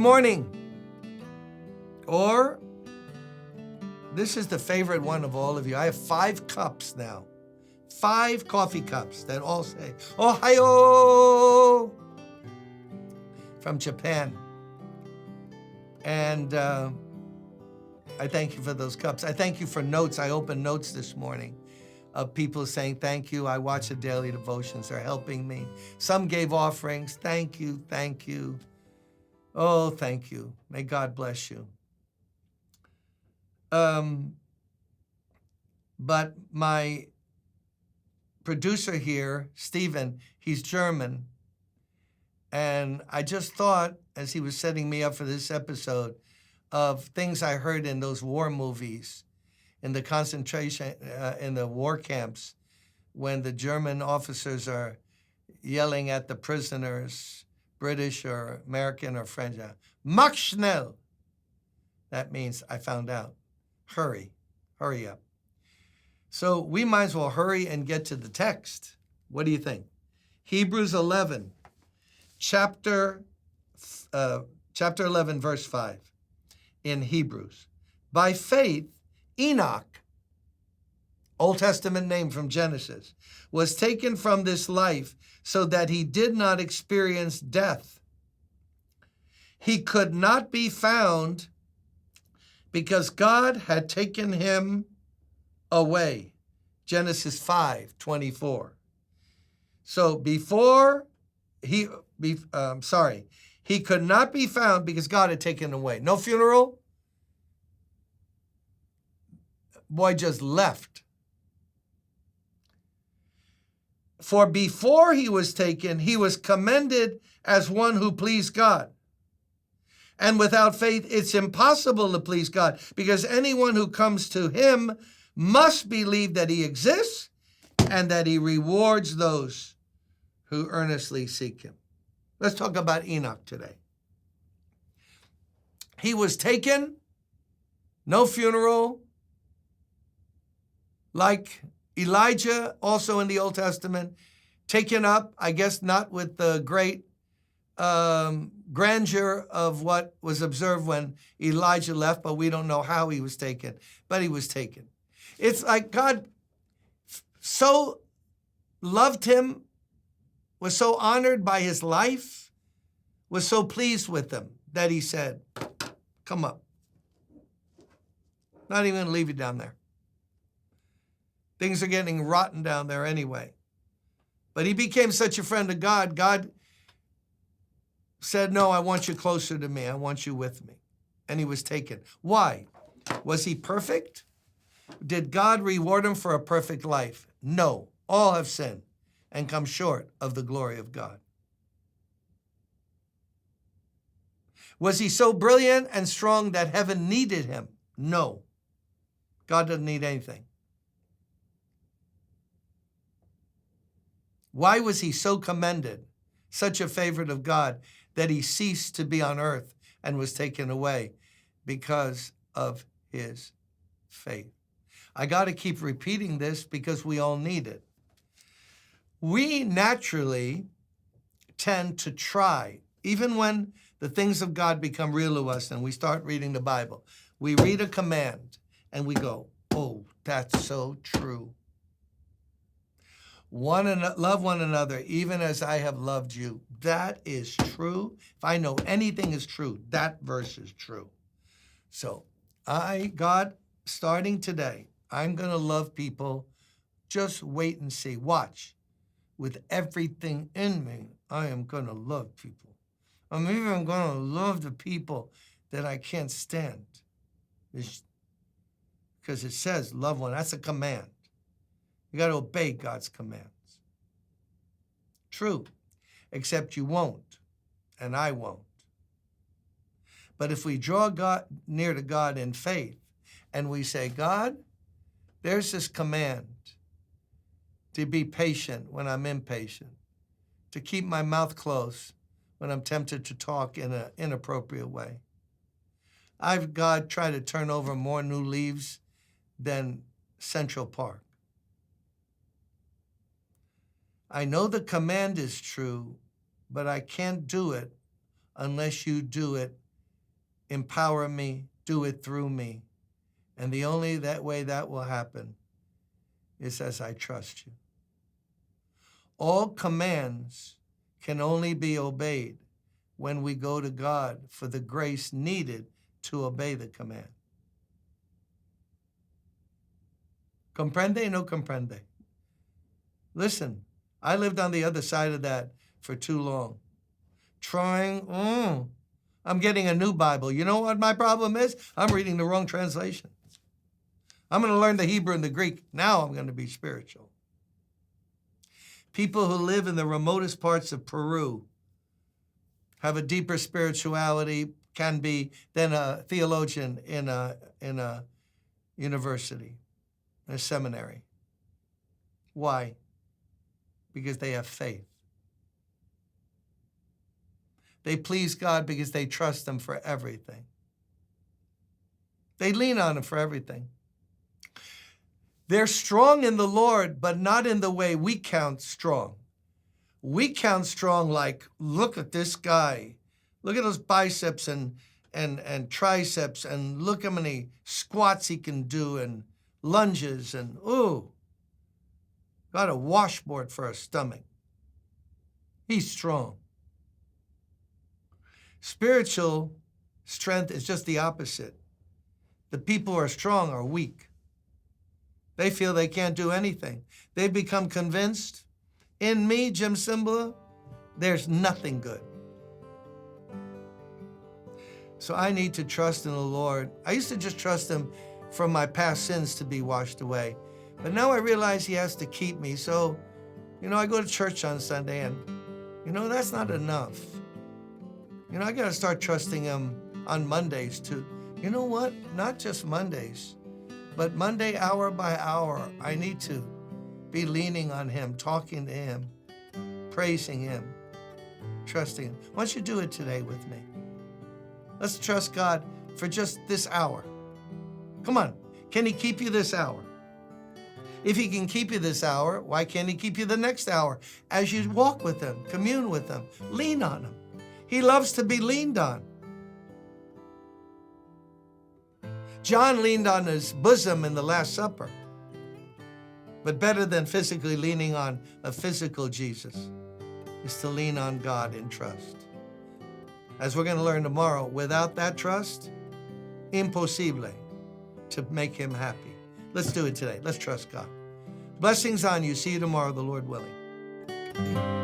morning. Or, this is the favorite one of all of you. I have 5 cups now. 5 coffee cups that all say, Ohio, from Japan. And I thank you for those cups. I thank you for notes. I opened notes this morning of people saying thank you. I watch the daily devotions. They're helping me. Some gave offerings. Thank you, thank you. Oh, thank you. May God bless you. But my producer here, Stephen, he's German. And I just thought, as he was setting me up for this episode, of things I heard in those war movies, in the concentration, in the war camps, when the German officers are yelling at the prisoners, British or American or French, mach schnell. That means, I found out, hurry up. So we might as well hurry and get to the text. What do you think? Hebrews 11, chapter 11, verse 5, in Hebrews. By faith, Enoch, Old Testament name from Genesis, was taken from this life so that he did not experience death. He could not be found because God had taken him away. Genesis 5:24. So before he could not be found because God had taken him away. No funeral. Boy just left. For before he was taken, he was commended as one who pleased God. And without faith, it's impossible to please God, because anyone who comes to him must believe that he exists and that he rewards those who earnestly seek him. Let's talk about Enoch today. He was taken, no funeral, like Elijah, also in the Old Testament, taken up, I guess not with the great grandeur of what was observed when Elijah left, but we don't know how he was taken, but he was taken. It's like God so loved him, was so honored by his life, was so pleased with him that he said, come up. Not even going to leave you down there. Things are getting rotten down there anyway. But he became such a friend of God. God said, no, I want you closer to me. I want you with me. And he was taken. Why? Was he perfect? Did God reward him for a perfect life? No. All have sinned and come short of the glory of God. Was he so brilliant and strong that heaven needed him? No. God doesn't need anything. Why was he so commended, such a favorite of God, that he ceased to be on earth and was taken away? Because of his faith. I got to keep repeating this because we all need it. We naturally tend to try, even when the things of God become real to us and we start reading the Bible, we read a command and we go, oh, that's so true. Love one another, even as I have loved you. That is true. If I know anything is true, that verse is true. So God, starting today, I'm going to love people. Just wait and see. Watch. With everything in me, I am going to love people. I'm even going to love the people that I can't stand. Because it says love one. That's a command. You got to obey God's commands. True, except you won't, and I won't. But if we draw God near to God in faith, and we say, God, there's this command to be patient when I'm impatient, to keep my mouth closed when I'm tempted to talk in an inappropriate way. I've, God, tried to turn over more new leaves than Central Park. I know the command is true, but I can't do it unless you do it empower me, do it through me. And the only way that will happen is as I trust you. All commands can only be obeyed when we go to God for the grace needed to obey the command. Comprende? No comprende. Listen, I lived on the other side of that for too long. I'm getting a new Bible. You know what my problem is? I'm reading the wrong translation. I'm going to learn the Hebrew and the Greek. Now I'm going to be spiritual. People who live in the remotest parts of Peru have a deeper spirituality, can be, than a theologian in a university, in a seminary. Why? Because they have faith. They please God because they trust Him for everything. They lean on Him for everything. They're strong in the Lord, but not in the way we count strong. We count strong like, look at this guy. Look at those biceps and triceps, and look how many squats he can do, and lunges, and got a washboard for a stomach. He's strong. Spiritual strength is just the opposite. The people who are strong are weak. They feel they can't do anything. They've become convinced, in me, Jim Cymbala, there's nothing good. So I need to trust in the Lord. I used to just trust Him from my past sins to be washed away. But now I realize He has to keep me. So, I go to church on Sunday, and, that's not enough. I got to start trusting Him on Mondays too. You know what? Not just Mondays, but Monday, hour by hour, I need to be leaning on Him, talking to Him, praising Him, trusting Him. Why don't you do it today with me? Let's trust God for just this hour. Come on. Can He keep you this hour? If He can keep you this hour, why can't He keep you the next hour? As you walk with Him, commune with Him, lean on Him. He loves to be leaned on. John leaned on His bosom in the Last Supper. But better than physically leaning on a physical Jesus is to lean on God in trust. As we're going to learn tomorrow, without that trust, impossible to make Him happy. Let's do it today. Let's trust God. Blessings on you. See you tomorrow, the Lord willing.